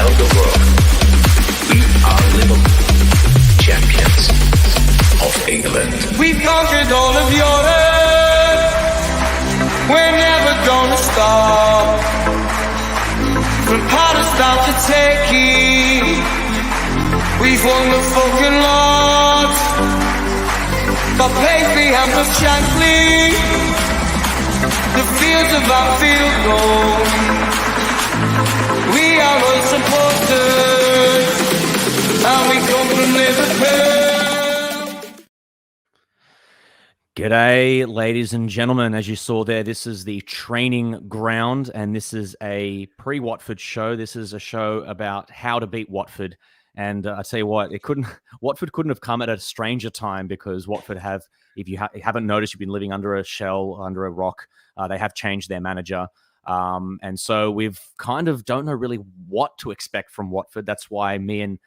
tell the world we are Liverpool, champions of England. We've conquered all of Europe. We're never gonna stop. From Palestine to Turkey, we've won the fucking lot. But place behind us gently, the fields of our field goal. We are unsupported, and we come from Liverpool. G'day, ladies and gentlemen. As you saw there, this is the training ground, and this is a pre-Watford show. This is a show about how to beat Watford. And I tell you what, Watford couldn't have come at a stranger time, because Watford have, if you haven't noticed, you've been living under a shell, under a rock. They have changed their manager. And so we've kind of don't know really what to expect from Watford. That's why me and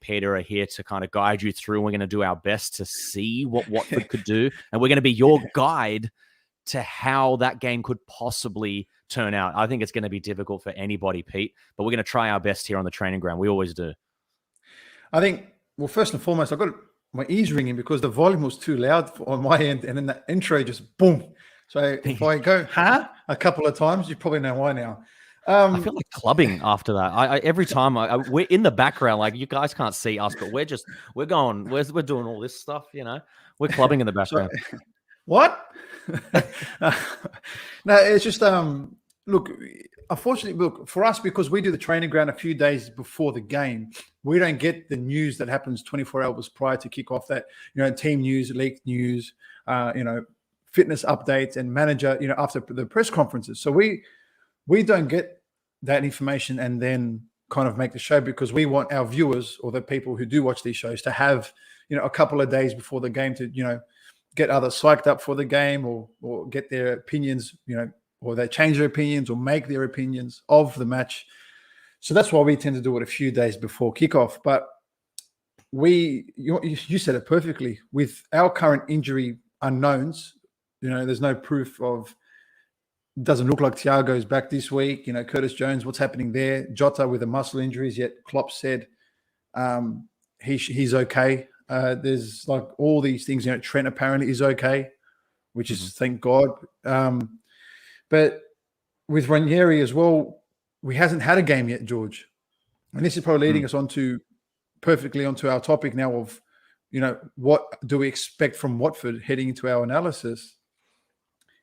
Peter are here to kind of guide you through. And we're going to do our best to see what Watford could do. And we're going to be your guide to how that game could possibly turn out. I think it's going to be difficult for anybody, Pete, but we're going to try our best here on the training ground. We always do. I think, well, first and foremost, I got my ears ringing because the volume was too loud on my end, and then the intro just boom. So if I go a couple of times, you probably know why now. I feel like clubbing after that. I every time we're in the background, like you guys can't see us, but we're doing all this stuff. You know, we're clubbing in the background. So, what? No, it's just look. Unfortunately, look, for us, because we do the training ground a few days before the game, we don't get the news that happens 24 hours prior to kick off. That, you know, team news, leaked news, fitness updates, and manager, after the press conferences. So we don't get that information and then kind of make the show, because we want our viewers, or the people who do watch these shows, to have, a couple of days before the game to, get others psyched up for the game, or get their opinions, or they change their opinions or make their opinions of the match. So that's why we tend to do it a few days before kickoff. But you said it perfectly. With our current injury unknowns, there's no proof of, doesn't look like Thiago's back this week. Curtis Jones, what's happening there? Jota with the muscle injuries, yet Klopp said he's okay. There's like all these things. Trent apparently is okay, which is thank God. But with Ranieri as well, we hasn't had a game yet, George. And this is probably leading us perfectly onto our topic now of, what do we expect from Watford heading into our analysis?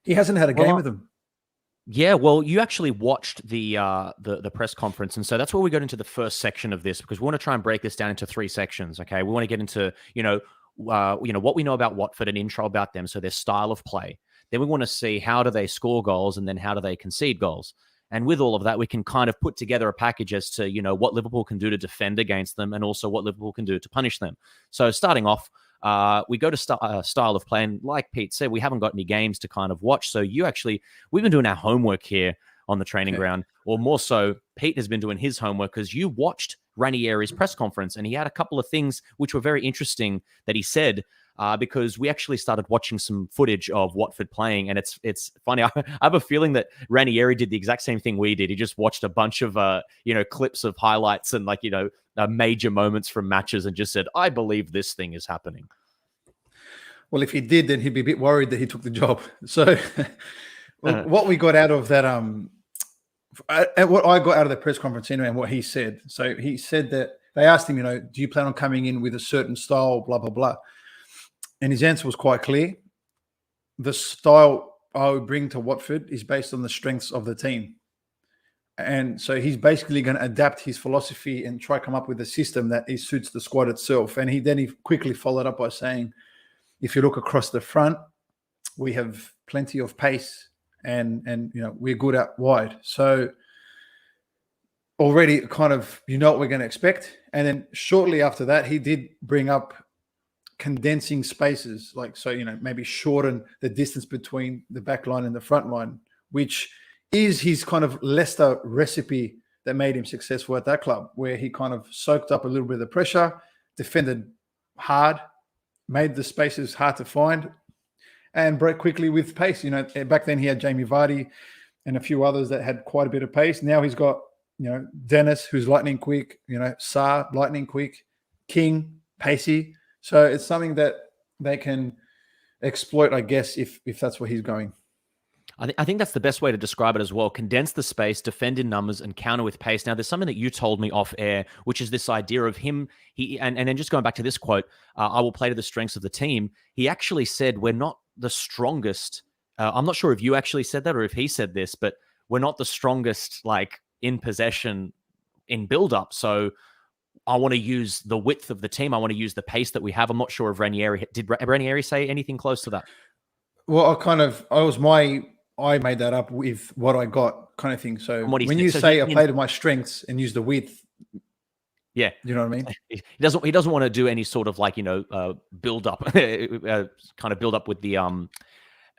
He hasn't had a game with them. Yeah, well, you actually watched the press conference, and so that's where we got into the first section of this, because we want to try and break this down into 3 sections. Okay, we want to get into what we know about Watford, an intro about them, so their style of play. Then we want to see how do they score goals, and then how do they concede goals. And with all of that, we can kind of put together a package as to what Liverpool can do to defend against them, and also what Liverpool can do to punish them. So starting off, we go to style of play, and like Pete said, we haven't got any games to kind of watch. So we've been doing our homework here on the training ground, or more so, Pete has been doing his homework, because you watched Ranieri's press conference, and he had a couple of things which were very interesting that he said, because we actually started watching some footage of Watford playing, and it's funny. I have a feeling that Ranieri did the exact same thing we did. He just watched a bunch of clips of highlights and major moments from matches, and just said, "I believe this thing is happening." Well, if he did, then he'd be a bit worried that he took the job. So, what we got out of that, what I got out of the press conference anyway, and what he said. So he said that they asked him, do you plan on coming in with a certain style, blah blah blah. And his answer was quite clear. The style I would bring to Watford is based on the strengths of the team. And so he's basically going to adapt his philosophy and try to come up with a system that suits the squad itself. And he quickly followed up by saying, if you look across the front, we have plenty of pace and we're good out wide. So already kind of, what we're going to expect. And then shortly after that, he did bring up condensing spaces, maybe shorten the distance between the back line and the front line, which is his kind of Leicester recipe that made him successful at that club, where he kind of soaked up a little bit of the pressure, defended hard, made the spaces hard to find, and broke quickly with pace. Back then he had Jamie Vardy and a few others that had quite a bit of pace. Now he's got Dennis, who's lightning quick, Sarr, lightning quick, King, pacey. So it's something that they can exploit, I guess, if that's where he's going. I think that's the best way to describe it as well. Condense the space, defend in numbers, and counter with pace. Now, there's something that you told me off air, which is this idea of him. And then just going back to this quote, I will play to the strengths of the team. He actually said, we're not the strongest. I'm not sure if you actually said that or if he said this, but we're not the strongest, like, in possession in build-up. So I want to use the width of the team. I want to use the pace that we have. I'm not sure if Ranieri did Ranieri say anything close to that. Well, I made that up with what I got, kind of thing. So when you say I play to my strengths and use the width, yeah, you know what I mean. He doesn't want to do any sort of like build up, kind of build up with the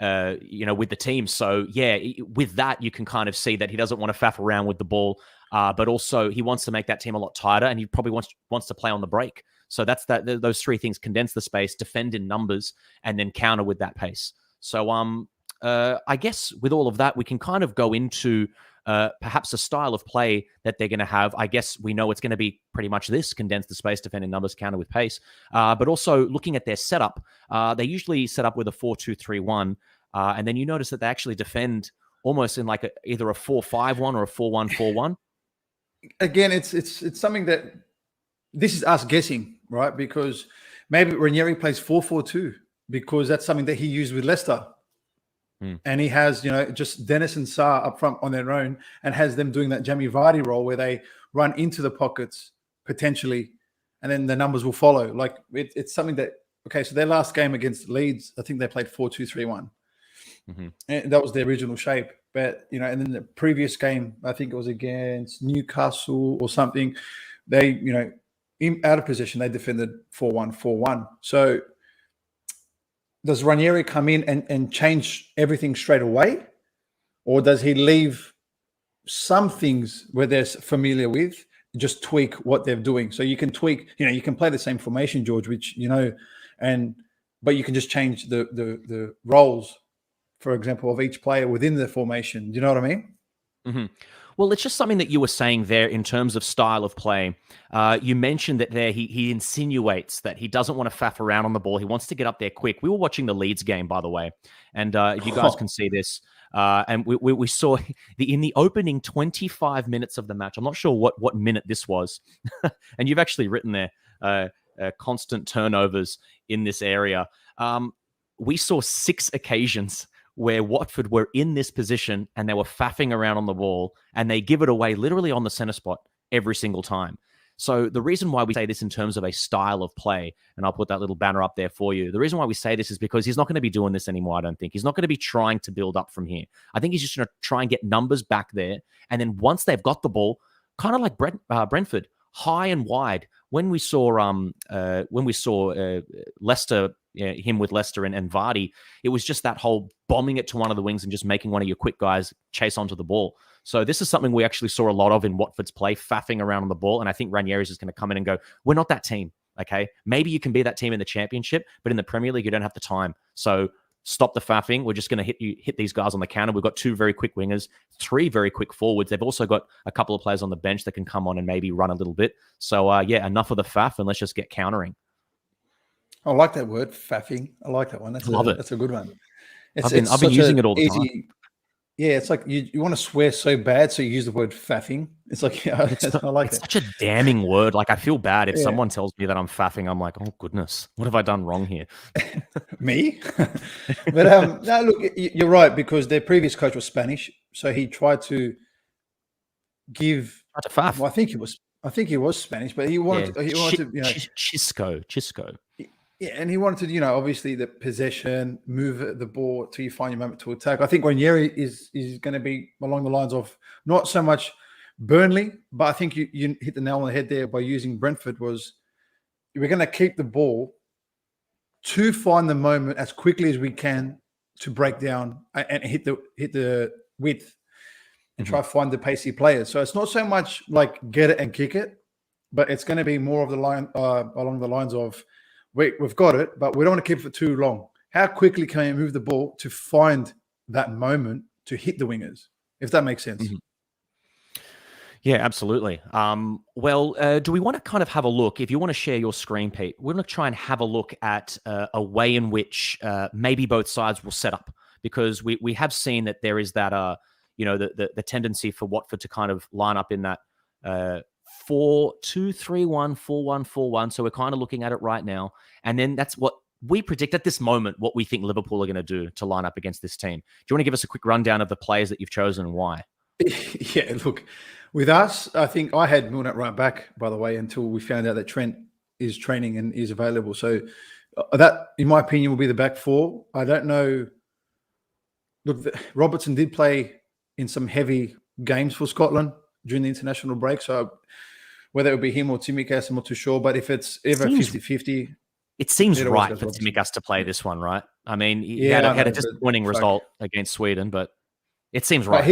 with the team. So yeah, with that you can kind of see that he doesn't want to faff around with the ball, but also he wants to make that team a lot tighter, and he probably wants to play on the break. So that's those three things: condense the space, defend in numbers, and then counter with that pace. So I guess with all of that, we can kind of go into perhaps a style of play that they're going to have. I guess we know it's going to be pretty much this: condense the space, defend in numbers, counter with pace. But also looking at their setup, they usually set up with a 4-2-3-1. And then you notice that they actually defend almost in like either a 4-5-1 or a 4-1-4-1. Again, it's something that this is us guessing, right? Because maybe Ranieri plays 4-4-2 because that's something that he used with Leicester. And he has, just Dennis and Sarr up front on their own, and has them doing that Jamie Vardy role where they run into the pockets potentially, and then the numbers will follow. Like it's something that, okay, so their last game against Leeds, I think they played 4-2-3-1. And that was the original shape. But, and then the previous game, I think it was against Newcastle or something, they, out of position, they defended 4-1-4-1. So does Ranieri come in and change everything straight away? Or does he leave some things where they're familiar with, just tweak what they're doing? So you can tweak, you can play the same formation, George, which, but you can just change the roles, for example, of each player within the formation. Do you know what I mean? Mm-hmm. Well, it's just something that you were saying there in terms of style of play. You mentioned that there he insinuates that he doesn't want to faff around on the ball. He wants to get up there quick. We were watching the Leeds game, by the way, and if you guys can see this, and we saw in the opening 25 minutes of the match. I'm not sure what minute this was, and you've actually written there constant turnovers in this area. We saw 6 occasions where Watford were in this position and they were faffing around on the ball, and they give it away literally on the center spot every single time. So the reason why we say this in terms of a style of play, and I'll put that little banner up there for you, the reason why we say this is because he's not going to be doing this anymore, I don't think. He's not going to be trying to build up from here. I think he's just going to try and get numbers back there, and then once they've got the ball, kind of like Brentford, high and wide. When we saw Leicester, him with Leicester and Vardy, it was just that whole bombing it to one of the wings and just making one of your quick guys chase onto the ball. So this is something we actually saw a lot of in Watford's play, faffing around on the ball. And I think Ranieri is just going to come in and go, we're not that team, okay? Maybe you can be that team in the Championship, but in the Premier League, you don't have the time. So stop the faffing. We're just going to hit these guys on the counter. We've got 2 very quick wingers, 3 very quick forwards. They've also got a couple of players on the bench that can come on and maybe run a little bit. So enough of the faff, and let's just get countering. I like that word, faffing. I like that one. That's a good one. I've been using it all the time. Yeah, it's like you want to swear so bad, so you use the word faffing. It's like, I like it. It's such a damning word. Like, I feel bad if someone tells me that I'm faffing. I'm like, oh goodness, what have I done wrong here? Me? But no, look, you're right, because their previous coach was Spanish, so he tried to give. To faff. Well, I think he was Spanish, but he wanted to, Chisco. Yeah, and he wanted to, obviously the possession, move the ball till you find your moment to attack. I think Ranieri is going to be along the lines of not so much Burnley, but I think you hit the nail on the head there by using Brentford. Was we're going to keep the ball to find the moment as quickly as we can to break down and hit the width and try to find the pacey players. So it's not so much like get it and kick it, but it's going to be more of the line along the lines of, we've got it, but we don't want to keep it for too long. How quickly can we move the ball to find that moment to hit the wingers, if that makes sense? Yeah, absolutely. Do we want to kind of have a look? If you want to share your screen, Pete, we're going to try and have a look at a way in which maybe both sides will set up, because we have seen that there is that the tendency for Watford to kind of line up in that 4-2-3-1, 4-1-4-1. So we're kind of looking at it right now, and then that's what we predict at this moment. What we think Liverpool are going to do to line up against this team. Do you want to give us a quick rundown of the players that you've chosen and why? Yeah, look, with us, I think I had Milner right back, by the way, until we found out that Trent is training and is available. So that, in my opinion, will be the back four. I don't know. Look, Robertson did play in some heavy games for Scotland during the international break. So whether it would be him or Tsimikas, I'm not too sure. But if it's ever 50-50. It seems right for Tsimikas to play this one, right? I mean, he had a disappointing result against Sweden, but it seems right.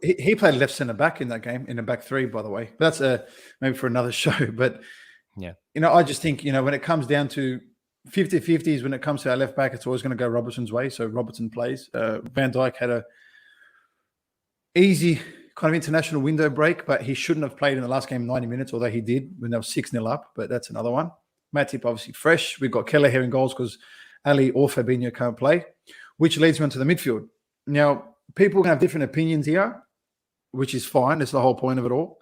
He played left centre back in that game, in the back three, by the way. But that's maybe for another show. But yeah, I just think when it comes down to 50-50s, when it comes to our left back, it's always going to go Robertson's way. So Robertson plays. Van Dijk had a easy kind of international window break, but he shouldn't have played in the last game 90 minutes, although he did when they were 6-0 up. But that's another one. Matip obviously fresh. We've got Keller here in goals because Ali or Fabinho can't play, which leads me on to the midfield. Now, people can have different opinions here, which is fine. That's the whole point of it all.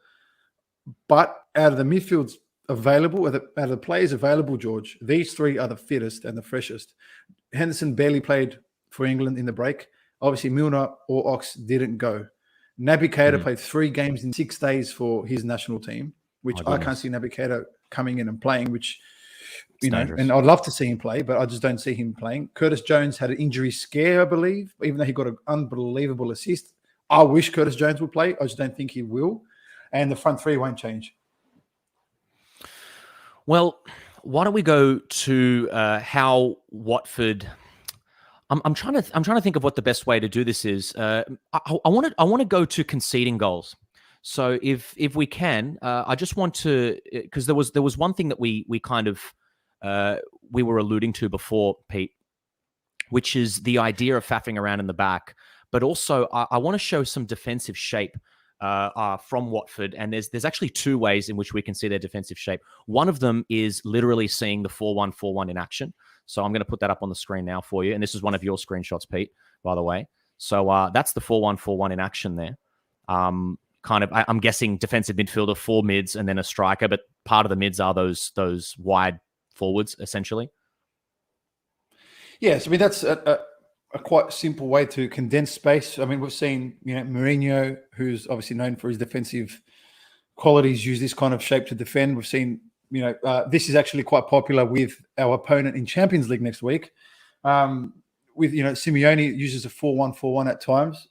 But out of the midfields available, out of the players available, George, these three are the fittest and the freshest. Henderson barely played for England in the break. Obviously, Milner or Ox didn't go. Naby Keita played 3 games in 6 days for his national team, which I can't see Naby Keita coming in and playing, which, and I'd love to see him play, but I just don't see him playing. Curtis Jones had an injury scare, I believe, even though he got an unbelievable assist. I wish Curtis Jones would play. I just don't think he will. And the front three won't change. Well, why don't we go to how Watford? I'm trying to think of what the best way to do this is. I want to go to conceding goals. So if we can, I just want to, because there was one thing that we kind of we were alluding to before, Pete, which is the idea of faffing around in the back, but also I want to show some defensive shape from Watford, and there's actually 2 ways in which we can see their defensive shape. One of them is literally seeing the 4-1-4-1 in action. So I'm going to put that up on the screen now for you, and this is one of your screenshots, Pete, by the way. So that's the 4-1-4-1 in action there. I'm guessing defensive midfielder, 4 mids, and then a striker, but part of the mids are those wide forwards, essentially. Yes, I mean, that's a quite simple way to condense space. I mean, we've seen, Mourinho, who's obviously known for his defensive qualities, use this kind of shape to defend. We've seen, this is actually quite popular with our opponent in Champions League next week. Simeone uses a 4-1-4-1 at times.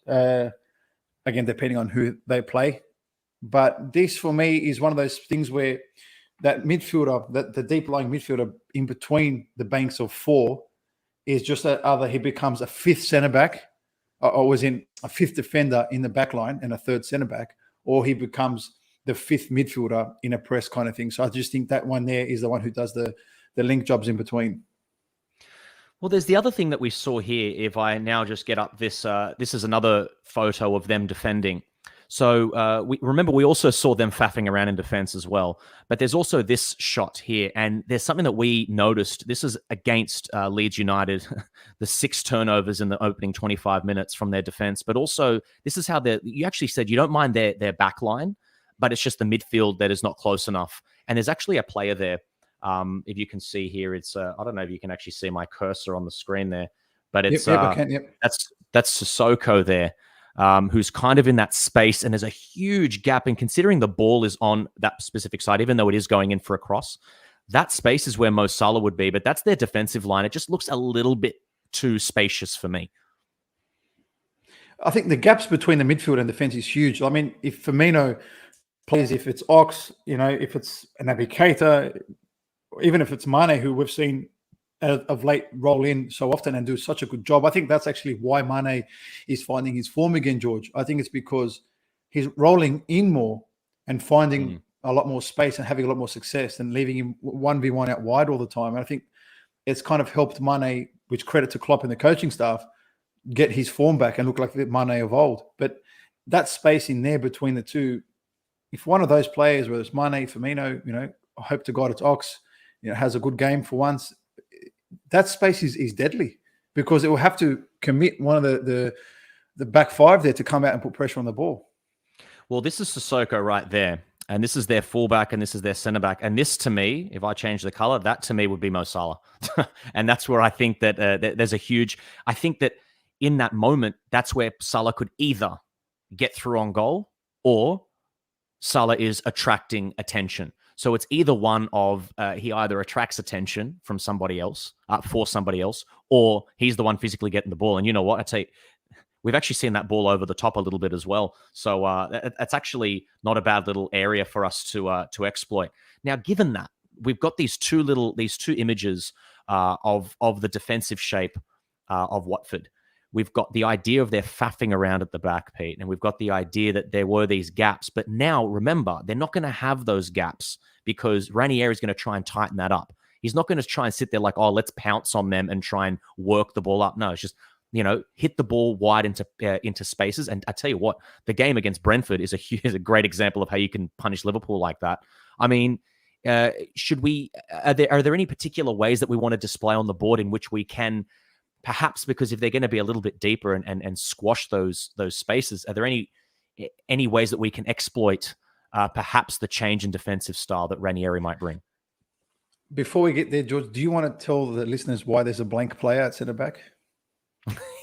Again, depending on who they play. But this, for me, is one of those things where that midfielder, the deep-lying midfielder in between the banks of 4 is just that either he becomes a 5th centre-back, or was in a 5th defender in the back line and a 3rd centre-back, or he becomes the 5th midfielder in a press kind of thing. So I just think that one there is the one who does the link jobs in between. Well, there's the other thing that we saw here. If I now just get up this, this is another photo of them defending. So we also saw them faffing around in defense as well. But there's also this shot here, and there's something that we noticed. This is against Leeds United, the 6 turnovers in the opening 25 minutes from their defense. But also, this is how you actually said you don't mind their back line, but it's just the midfield that is not close enough. And there's actually a player there. If you can see here, it's I don't know if you can actually see my cursor on the screen there, but it's I can, yep. That's Sissoko there, who's kind of in that space, and there's a huge gap. And considering the ball is on that specific side, even though it is going in for a cross, that space is where Mo Salah would be. But that's their defensive line. It just looks a little bit too spacious for me. I think the gaps between the midfield and defense is huge. I mean, if Firmino plays, if it's Ox, if it's Naby Keita, even if it's Mane, who we've seen of late roll in so often and do such a good job, I think that's actually why Mane is finding his form again, George. I think it's because he's rolling in more and finding a lot more space and having a lot more success than leaving him 1v1 out wide all the time. And I think it's kind of helped Mane, which credit to Klopp and the coaching staff, get his form back and look like the Mane of old. But that space in there between the two if one of those players, whether it's Mane, Firmino, I hope to God it's Ox, has a good game for once, that space is deadly because it will have to commit one of the back five there to come out and put pressure on the ball. Well, this is Sissoko right there. And this is their fullback and this is their centre back. And this, to me, if I change the colour, that to me would be Mo Salah. And that's where I think that there's a huge... I think that in that moment, that's where Salah could either get through on goal or Salah is attracting attention. So it's either one of he either attracts attention from somebody else, for somebody else, or he's the one physically getting the ball. And you know what? I'd say... We've actually seen that ball over the top a little bit as well. So that's actually not a bad little area for us to exploit. Now, given that, we've got these two images of the defensive shape of Watford. We've got the idea of their faffing around at the back, Pete, and we've got the idea that there were these gaps. But now, remember, they're not going to have those gaps because Ranieri is going to try and tighten that up. He's not going to try and sit there like, oh, let's pounce on them and try and work the ball up. No, it's just... hit the ball wide into spaces. And I tell you what, the game against Brentford is a great example of how you can punish Liverpool like that. I mean, are there any particular ways that we want to display on the board in which we can perhaps, because if they're going to be a little bit deeper and squash those spaces, are there any ways that we can exploit perhaps the change in defensive style that Ranieri might bring? Before we get there, George, do you want to tell the listeners why there's a blank player at centre back?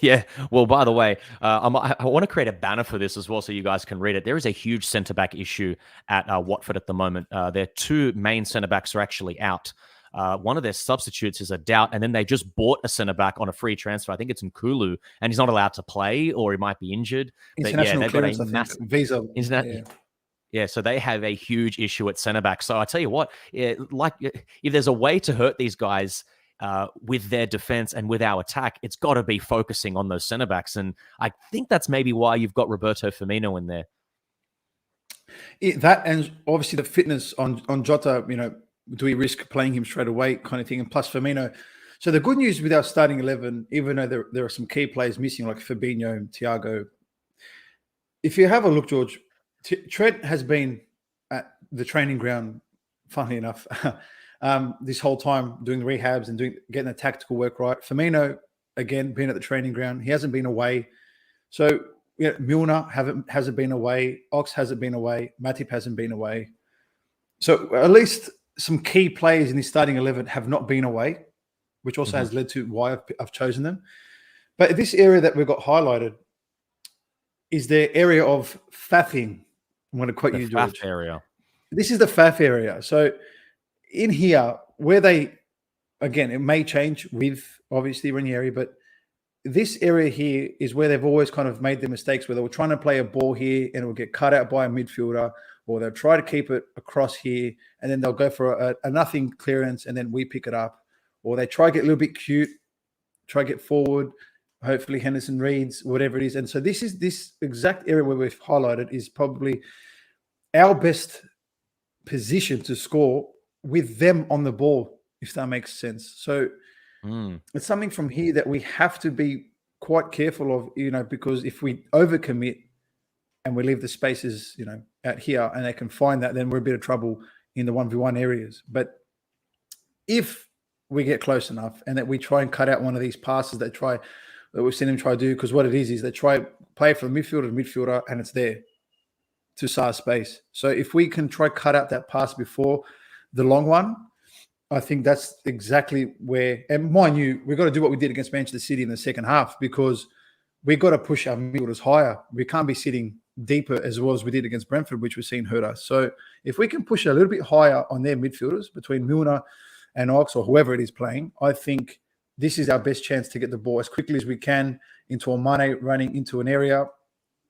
Yeah. Well, by the way, I want to create a banner for this as well so you guys can read it. There is a huge centre-back issue at Watford at the moment. Their two main centre-backs are actually out. One of their substitutes is a doubt, and then they just bought a centre-back on a free transfer. I think it's Nkulu, and he's not allowed to play or he might be injured. International clearance, I think. Visa. Yeah, so they have a huge issue at centre-back. So I tell you what, if there's a way to hurt these guys with their defense and with our attack, it's got to be focusing on those centre backs. And I think that's maybe why you've got Roberto Firmino in there. That and obviously the fitness on Jota, do we risk playing him straight away kind of thing? And plus Firmino. So the good news with our starting 11, even though there are some key players missing like Fabinho and Thiago, if you have a look, George, Trent has been at the training ground, funnily enough, this whole time doing rehabs and getting the tactical work right. Firmino, again, been at the training ground. He hasn't been away. So Milner hasn't been away. Ox hasn't been away. Matip hasn't been away. So at least some key players in the starting 11 have not been away, which also has led to why I've chosen them. But this area that we've got highlighted is the area of faffing. I'm going to quote you, George. Area. This is the faff area. So in here, where again, it may change with obviously Ranieri, but this area here is where they've always kind of made the mistakes where they were trying to play a ball here and it will get cut out by a midfielder, or they'll try to keep it across here and then they'll go for a nothing clearance and then we pick it up, or they try to get a little bit cute, try to get forward. Hopefully Henderson reads, whatever it is. And so this exact area where we've highlighted is probably our best position to score with them on the ball, if that makes sense. So it's something from here that we have to be quite careful of, because if we overcommit and we leave the spaces, out here and they can find that, then we're a bit of trouble in the 1v1 areas. But if we get close enough and that we try and cut out one of these passes that we've seen them try to do, because what it is they try play from midfielder to midfielder and it's there to Sar's space. So if we can try cut out that pass before the long one, I think that's exactly where, and mind you, we've got to do what we did against Manchester City in the second half, because we've got to push our midfielders higher. We can't be sitting deeper as well as we did against Brentford, which we've seen hurt us. So if we can push a little bit higher on their midfielders between Milner and Ox or whoever it is playing, I think this is our best chance to get the ball as quickly as we can into a Mane running into an area.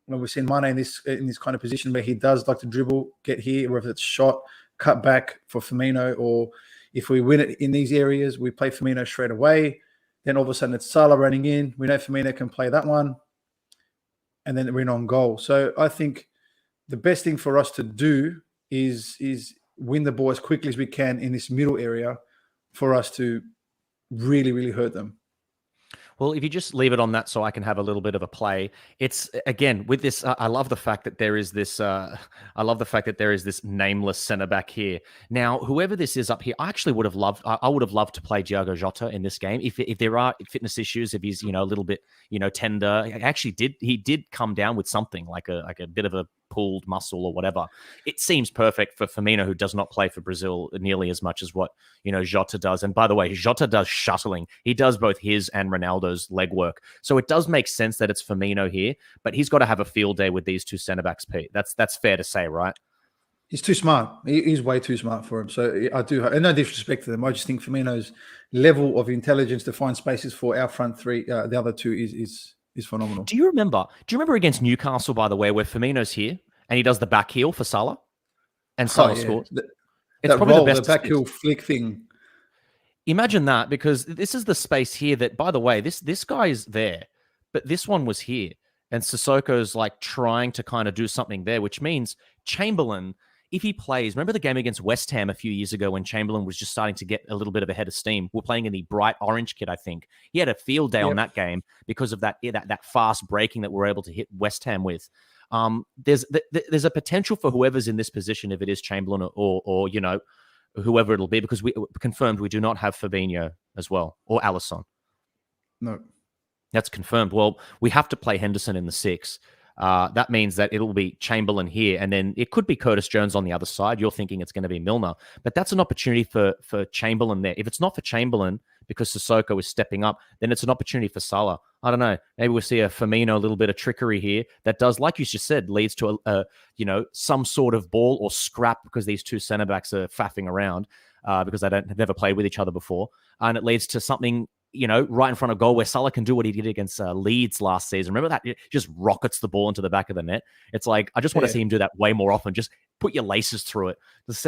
When we've seen Mane in this kind of position where he does like to dribble, get here, whether it's shot, cut back for Firmino, or if we win it in these areas, we play Firmino straight away. Then all of a sudden it's Salah running in. We know Firmino can play that one. And then we're in on goal. So I think the best thing for us to do is win the ball as quickly as we can in this middle area for us to really, really hurt them. Well, if you just leave it on that, so I can have a little bit of a play. It's again with this. I love the fact that there is this. I love the fact that there is this nameless centre back here. Now, whoever this is up here, I actually would have loved. I would have loved to play Diogo Jota in this game. If there are fitness issues, if he's a little bit tender, he did come down with something like a bit of a pulled muscle or whatever. It seems perfect for Firmino, who does not play for Brazil nearly as much as what Jota does. And by the way, Jota does shuttling. He does both his and Ronaldo's legwork. So it does make sense that it's Firmino here, but he's got to have a field day with these two centre backs, Pete. That's fair to say, right? He's too smart. He's way too smart for him. So I do, and no disrespect to them. I just think Firmino's level of intelligence to find spaces for our front three, the other two, is phenomenal. Do you remember against Newcastle, by the way, where Firmino's here and he does the back heel for Salah and Salah scores? It's probably the back heel flick thing. Imagine that, because this is the space here that, by the way, this guy is there, but this one was here. And Sissoko's like trying to kind of do something there, which means Chamberlain, if he plays, remember the game against West Ham a few years ago when Chamberlain was just starting to get a little bit of a head of steam? We're playing in the bright orange kit, I think. He had a field day on that game because of that fast breaking that we're able to hit West Ham with. There's a potential for whoever's in this position, if it is Chamberlain or whoever it'll be, because we confirmed we do not have Fabinho as well, or Alisson. No. That's confirmed. Well, we have to play Henderson in the 6. That means that it'll be Chamberlain here, and then it could be Curtis Jones on the other side. You're thinking it's going to be Milner, but that's an opportunity for Chamberlain there. If it's not for Chamberlain because Sissoko is stepping up, then it's an opportunity for Salah. I don't know. Maybe we'll see a Firmino, a little bit of trickery here that does, like you just said, leads to some sort of ball or scrap, because these two centre backs are faffing around because they have never played with each other before, and it leads to something right in front of goal where Salah can do what he did against Leeds last season. Remember that? It just rockets the ball into the back of the net. It's like, I just want to see him do that way more often. Just put your laces through it. Let's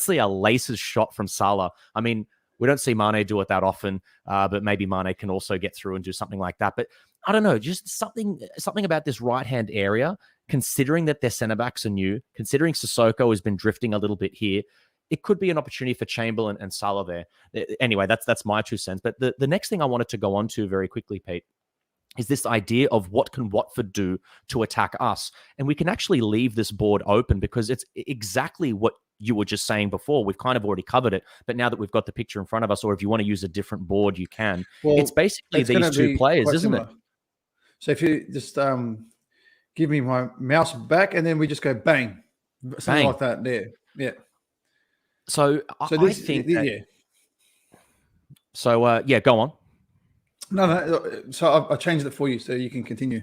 see a laces shot from Salah. I mean, we don't see Mane do it that often, but maybe Mane can also get through and do something like that. But I don't know, just something about this right-hand area, considering that their centre-backs are new, considering Sissoko has been drifting a little bit here, it could be an opportunity for Chamberlain and Salah there. Anyway, that's my 2 cents. But the next thing I wanted to go on to very quickly, Pete, is this idea of what can Watford do to attack us? And we can actually leave this board open, because it's exactly what you were just saying before. We've kind of already covered it, but now that we've got the picture in front of us, or if you want to use a different board, you can. Well, it's basically these two players, isn't similar. it? So if you just give me my mouse back, and then we just go bang. Something like that there. Yeah. So I think that, So go on. No. So I changed it for you, so you can continue.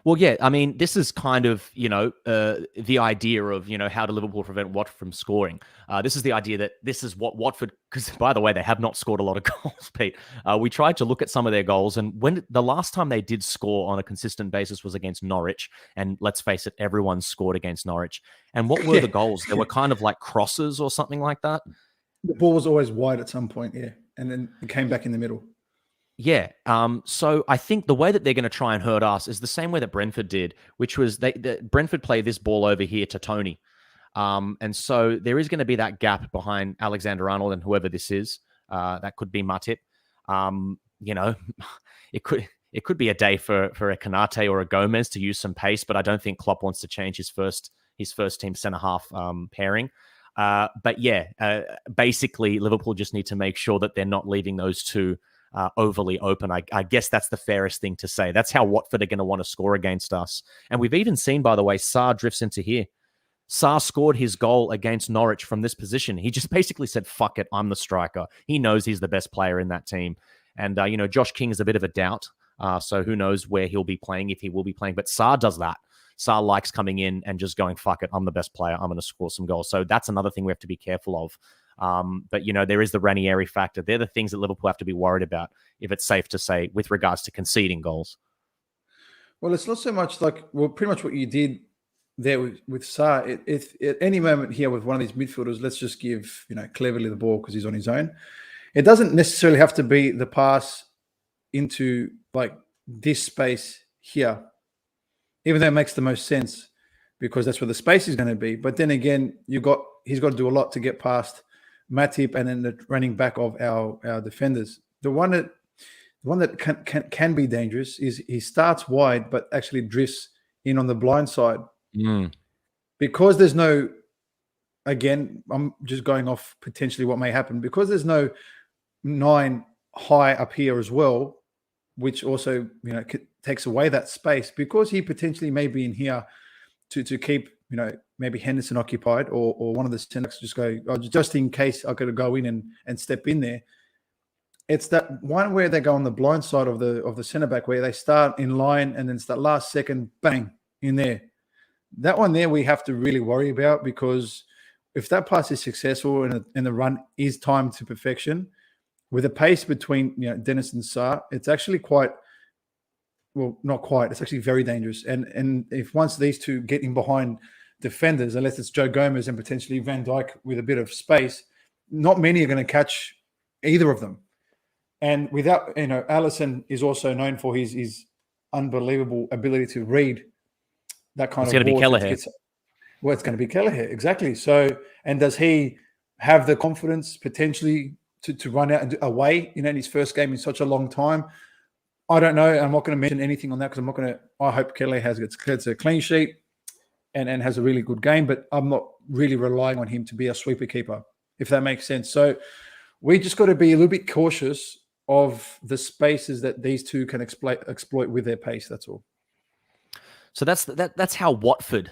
Well, yeah. I mean, this is kind of the idea of how do Liverpool prevent Watford from scoring. This is the idea that this is what Watford, because by the way, they have not scored a lot of goals, Pete. We tried to look at some of their goals, and when the last time they did score on a consistent basis was against Norwich, and let's face it, everyone scored against Norwich. And what were the goals? They were kind of like crosses or something like that. The ball was always wide at some point, and then it came back in the middle. Yeah. So I think the way that they're going to try and hurt us is the same way that Brentford did, which was Brentford play this ball over here to Tony. And so there is going to be that gap behind Alexander-Arnold and whoever this is. That could be Matip. It could be a day for a Kanate or a Gomez to use some pace, but I don't think Klopp wants to change his first team centre-half pairing. But basically Liverpool just need to make sure that they're not leaving those two overly open. I guess that's the fairest thing to say. That's how Watford are going to want to score against us. And we've even seen, by the way, Sarr drifts into here. Sarr scored his goal against Norwich from this position. He just basically said, fuck it, I'm the striker. He knows he's the best player in that team. And, Josh King is a bit of a doubt. So who knows where he'll be playing, if he will be playing. But Sarr does that. Sarr likes coming in and just going, fuck it, I'm the best player. I'm going to score some goals. So that's another thing we have to be careful of. But there is the Ranieri factor. They're the things that Liverpool have to be worried about, if it's safe to say, with regards to conceding goals. Well, it's not so much pretty much what you did there with Sarr. If at any moment here with one of these midfielders, let's just give Cleverly the ball because he's on his own. It doesn't necessarily have to be the pass into this space here, even though it makes the most sense because that's where the space is going to be. But then again, he's got to do a lot to get past Matip and then the running back of our defenders. The one that The one that can be dangerous is he starts wide, but actually drifts in on the blind side. Because there's no, again, I'm just going off potentially what may happen, because there's no 9 high up here as well, which also, takes away that space, because he potentially may be in here to keep, maybe Henderson occupied, or one of the centers just go, just in case I could go in and step in there. It's that one where they go on the blind side of the centre back, where they start in line and then it's that last second, bang, in there. That one there we have to really worry about, because if that pass is successful and the run is timed to perfection, with a pace between Dennis and Sarr, it's actually quite, well, not quite, it's actually very dangerous. And if once these two get in behind defenders, unless it's Joe Gomez and potentially Van Dijk with a bit of space, not many are going to catch either of them. And without, Alisson is also known for his unbelievable ability to read that kind of ball. It's going to be Kelleher. Well, it's going to be Kelleher, exactly. So, and does he have the confidence potentially to run out and away, in his first game in such a long time? I don't know. I'm not going to mention anything on that, because I'm not going to. I hope Kelleher gets a clean sheet and has a really good game, but I'm not really relying on him to be a sweeper keeper, if that makes sense. So we just got to be a little bit cautious of the spaces that these two can exploit with their pace. That's all. So that's how Watford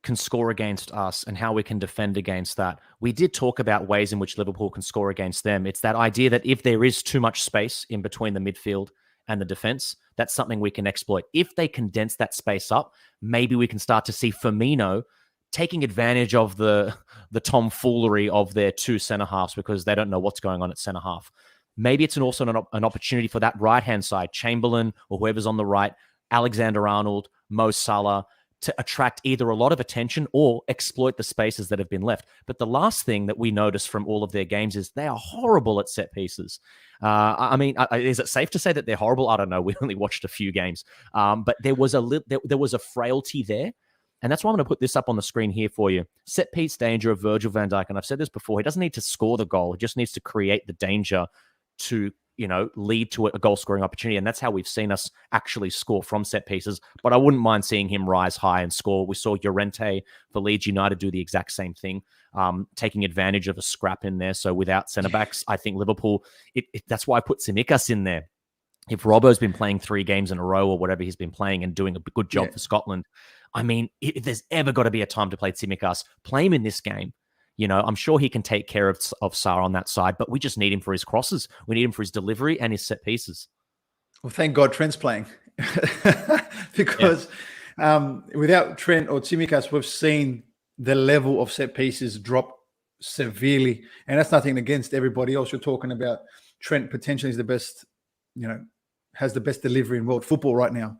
can score against us and how we can defend against that. We did talk about ways in which Liverpool can score against them. It's that idea that if there is too much space in between the midfield and the defense, that's something we can exploit. If they condense that space up, maybe we can start to see Firmino taking advantage of the tomfoolery of their two centre halves, because they don't know what's going on at centre half. Maybe it's also an opportunity for that right-hand side, Chamberlain or whoever's on the right, Alexander-Arnold, Mo Salah, to attract either a lot of attention or exploit the spaces that have been left. But the last thing that we notice from all of their games is they are horrible at set pieces. Is it safe to say that they're horrible? I don't know. We only watched a few games. But there was a frailty there. And that's why I'm going to put this up on the screen here for you. Set piece danger of Virgil van Dijk. And I've said this before. He doesn't need to score the goal. He just needs to create the danger to lead to a goal-scoring opportunity. And that's how we've seen us actually score from set pieces. But I wouldn't mind seeing him rise high and score. We saw Llorente for Leeds United do the exact same thing, taking advantage of a scrap in there. So without centre-backs, I think Liverpool, that's why I put Tsimikas in there. If Robbo's been playing 3 games in a row or whatever he's been playing and doing a good job for Scotland, if there's ever got to be a time to play Tsimikas, play him in this game. I'm sure he can take care of Sarr on that side, but we just need him for his crosses. We need him for his delivery and his set pieces. Well, thank God Trent's playing. Because without Trent or Tsimikas, we've seen the level of set pieces drop severely. And that's nothing against everybody else. You're talking about Trent potentially is the best, has the best delivery in world football right now.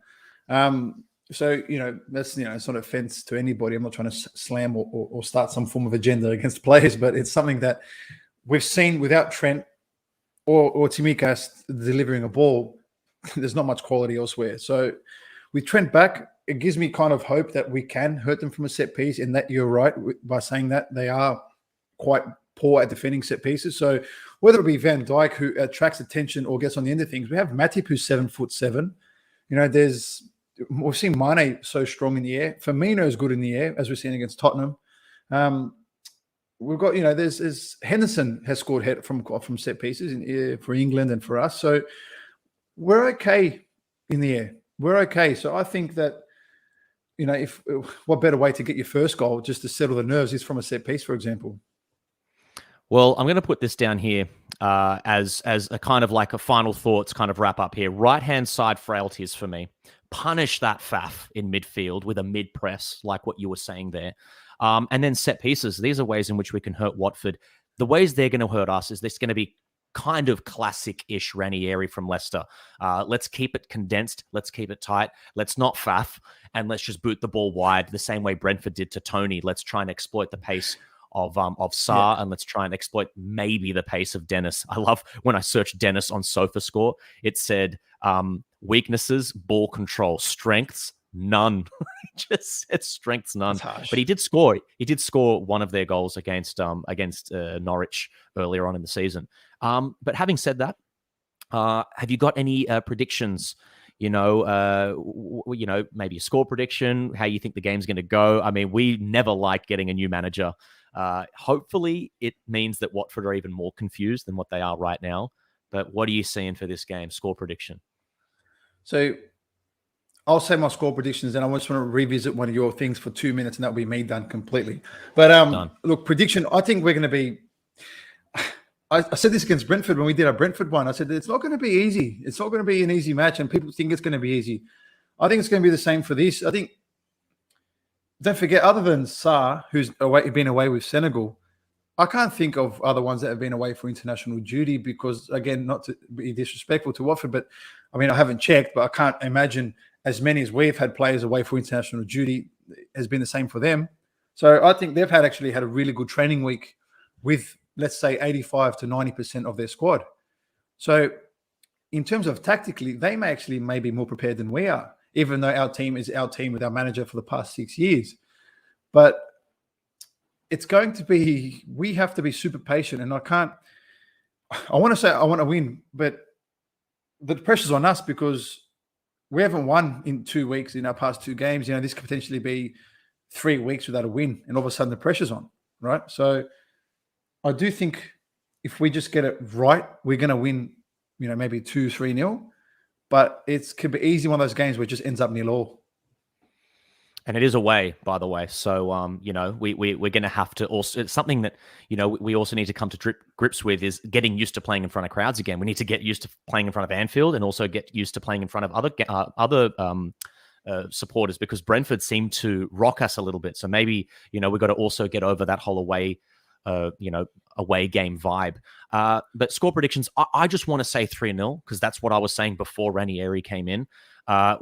So, that's, it's not an offense to anybody. I'm not trying to slam or start some form of agenda against players, but it's something that we've seen without Trent or Tsimikas delivering a ball. There's not much quality elsewhere. So with Trent back, it gives me kind of hope that we can hurt them from a set piece, and that you're right by saying that they are quite poor at defending set pieces. So whether it be Van Dijk, who attracts attention or gets on the end of things, we have Matip, who's 7'7". We've seen Mane so strong in the air. Firmino is good in the air, as we're seeing against Tottenham. We've got, there's Henderson has scored from set pieces for England and for us. So we're okay in the air. We're okay. So I think that, what better way to get your first goal just to settle the nerves is from a set piece, for example. Well, I'm going to put this down here as a kind of like a final thoughts kind of wrap up here. Right-hand side frailties for me. Punish that faff in midfield with a mid-press, like what you were saying there. And then set pieces. These are ways in which we can hurt Watford. The ways they're going to hurt us is this going to be kind of classic-ish Ranieri from Leicester. Let's keep it condensed. Let's keep it tight. Let's not faff. And let's just boot the ball wide the same way Brentford did to Tony. Let's try and exploit the pace of Sarr, and let's try and exploit maybe the pace of Dennis. I love when I searched Dennis on SofaScore, it said weaknesses, ball control, strengths, none. Just said strengths, none. But he did score. He did score one of their goals against Norwich earlier on in the season. But having said that, Have you got any predictions? Maybe a score prediction, how you think the game's going to go. I mean, we never like getting a new manager. Hopefully, it means that Watford are even more confused than what they are right now. But what are you seeing for this game? Score prediction. So I'll say my score predictions, and I just want to revisit one of your things for 2 minutes, and that'll be me done completely. But Done. Look, prediction. I think we're going to be. I said this against Brentford when we did our Brentford one. I said it's not going to be easy. It's not going to be an easy match, and people think it's going to be easy. I think it's going to be the same for this. I think. Don't forget, other than Sarr, who's been away with Senegal, I can't think of other ones that have been away for international duty because, again, not to be disrespectful to Watford, but I mean, I haven't checked, but I can't imagine as many as we've had players away for international duty has been the same for them. So I think they've actually had a really good training week with, let's say, 85 to 90% of their squad. So in terms of tactically, they may be more prepared than we are, even though our team is our team with our manager for the past 6 years. But it's going to be, we have to be super patient. And I want to say I want to win, but the pressure's on us because we haven't won in 2 weeks in our past 2 games. This could potentially be 3 weeks without a win. And all of a sudden the pressure's on, right? So I do think if we just get it right, we're going to win, maybe 2-3-0. But it could be easy one of those games where it just ends up 0-0. And it is away, by the way. So, we're going to have to also, it's something that, we also need to come to grips with is getting used to playing in front of crowds again. We need to get used to playing in front of Anfield and also get used to playing in front of other supporters because Brentford seemed to rock us a little bit. So maybe, we've got to also get over that whole away game vibe. But score predictions, I just want to say 3-0 because that's what I was saying before Ranieri came in.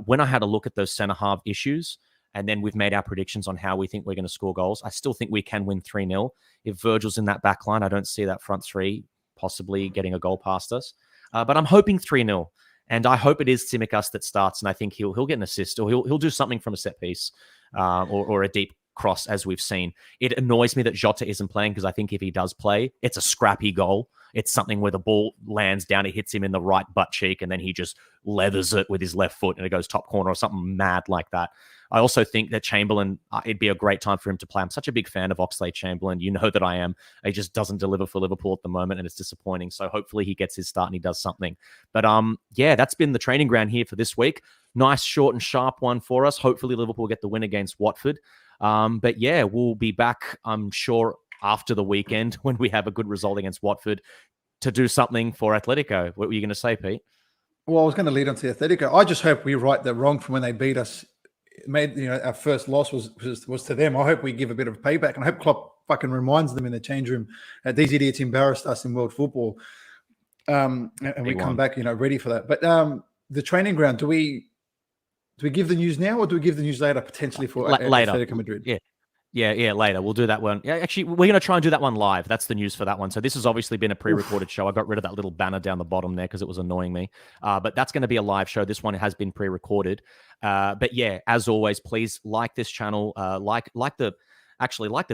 When I had a look at those centre-half issues, and then we've made our predictions on how we think we're going to score goals, I still think we can win 3-0. If Virgil's in that back line, I don't see that front three possibly getting a goal past us. But I'm hoping 3-0. And I hope it is Tsimikas that starts, and I think he'll get an assist or he'll do something from a set piece or a deep cross, as we've seen. It annoys me that Jota isn't playing because I think if he does play, it's a scrappy goal. It's something where the ball lands down, it hits him in the right butt cheek, and then he just leathers it with his left foot and it goes top corner or something mad like that. I also think that Chamberlain, it'd be a great time for him to play. I'm such a big fan of Oxlade-Chamberlain. You know that I am. He just doesn't deliver for Liverpool at the moment, and it's disappointing. So hopefully he gets his start and he does something. But that's been the training ground here for this week. Nice, short and sharp one for us. Hopefully Liverpool will get the win against Watford. But yeah, we'll be back, I'm sure, after the weekend when we have a good result against Watford to do something for Atletico. What were you going to say, Pete? Well, I was going to lead on to Atletico. I just hope we right that wrong from when they beat us. Our first loss was to them. I hope we give a bit of payback, and I hope Klopp fucking reminds them in the change room that these idiots embarrassed us in world football, and we come back, ready for that. But the training ground, do we give the news now, or do we give the news later, potentially for later? Atletico Madrid. Yeah, later. We'll do that one. Yeah, actually, we're going to try and do that one live. That's the news for that one. So this has obviously been a pre-recorded show. I got rid of that little banner down the bottom there because it was annoying me. But that's going to be a live show. This one has been pre-recorded. But yeah, as always, please like this channel. Like the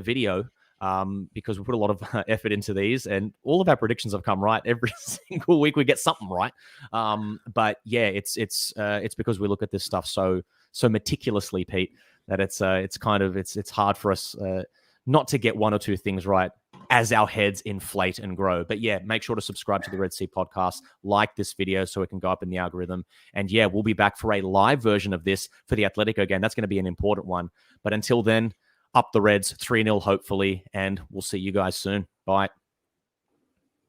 video because we put a lot of effort into these, and all of our predictions have come right. Every single week we get something right. But yeah, it's because we look at this stuff so meticulously, Pete, that it's hard for us not to get one or two things right as our heads inflate and grow. But yeah, make sure to subscribe to the Red Sea podcast, like this video so it can go up in the algorithm. And yeah, we'll be back for a live version of this for the Atletico game. That's going to be an important one. But until then, up the Reds, 3-0 hopefully, and we'll see you guys soon. Bye.